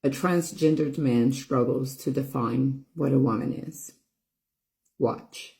A transgendered man struggles to define what a woman is. Watch.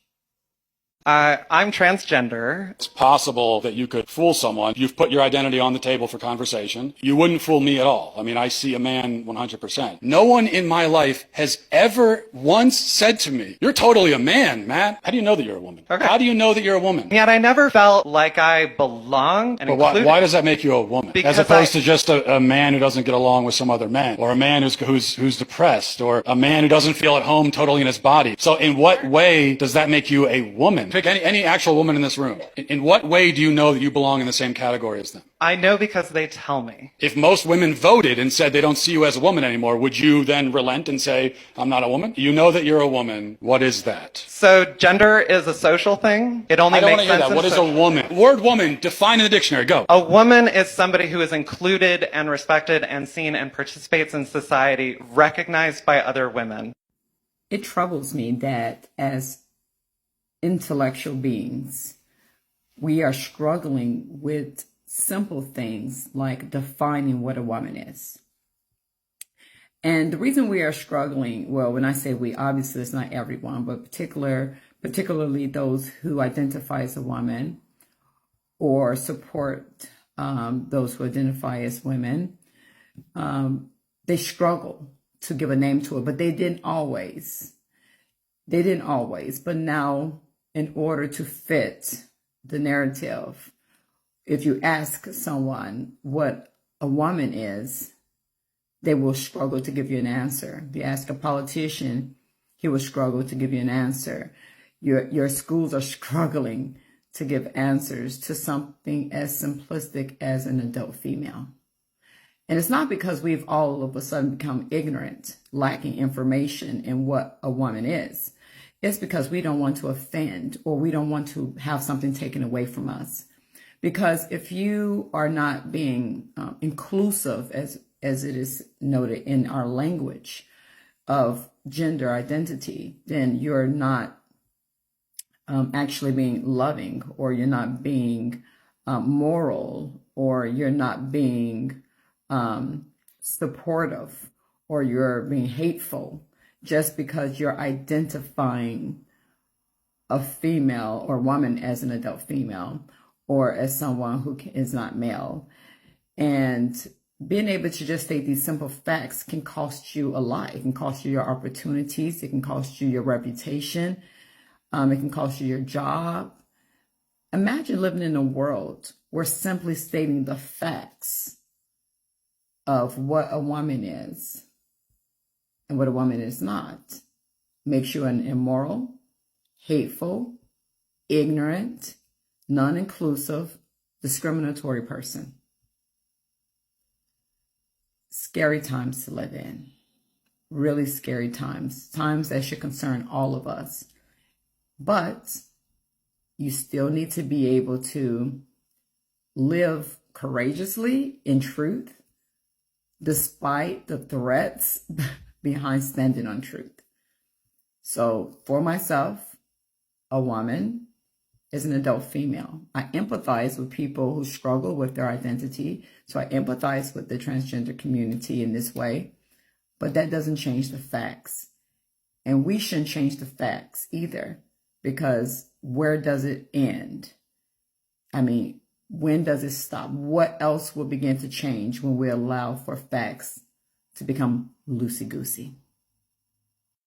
I'm transgender. It's possible that you could fool someone. You've put your identity on the table for conversation. You wouldn't fool me at all. I mean, I see a man 100%. No one in my life has ever once said to me, "You're totally a man, Matt." How do you know that you're a woman? Okay. How do you know that you're a woman? Yet I never felt like I belonged and But why does that make you a woman? Because As opposed to just a man who doesn't get along with some other man, or a man who's depressed, or a man who doesn't feel at home totally in his body. So in what way does that make you a woman? Pick any actual woman in this room. In what way do you know that you belong in the same category as them? I know because they tell me. If most women voted and said they don't see you as a woman anymore, would you then relent and say, "I'm not a woman"? You know that you're a woman. What is that? So gender is a social thing. It only I don't makes want to hear sense. that. What is a woman? Word woman, define in the dictionary. Go. A woman is somebody who is included and respected and seen and participates in society, recognized by other women. It troubles me that as intellectual beings, we are struggling with simple things like defining what a woman is. And the reason we are struggling, well, when I say we, obviously it's not everyone, but particularly those who identify as a woman or support those who identify as women, they struggle to give a name to it, but they didn't always. But now, in order to fit the narrative, if you ask someone what a woman is, they will struggle to give you an answer. If you ask a politician, he will struggle to give you an answer. Your schools are struggling to give answers to something as simplistic as an adult female. And it's not because we've all of a sudden become ignorant, lacking information in what a woman is. It's because we don't want to offend, or we don't want to have something taken away from us. Because if you are not being inclusive, as it is noted in our language, of gender identity, then you're not actually being loving, or you're not being moral, or you're not being supportive, or you're being hateful, just because you're identifying a female or woman as an adult female, or as someone who is not male. And being able to just state these simple facts can cost you a lot. It can cost you your opportunities. It can cost you your reputation. It can cost you your job. Imagine living in a world where simply stating the facts of what a woman is and what a woman is not makes you an immoral, hateful, ignorant, non-inclusive, discriminatory person. Scary times to live in. Really scary times. Times that should concern all of us. But you still need to be able to live courageously in truth, despite the threats behind standing on truth. So for myself, a woman is an adult female. I empathize with people who struggle with their identity. So I empathize with the transgender community in this way. But that doesn't change the facts. And we shouldn't change the facts either, because where does it end? I mean, when does it stop? What else will begin to change when we allow for facts to become loosey-goosey?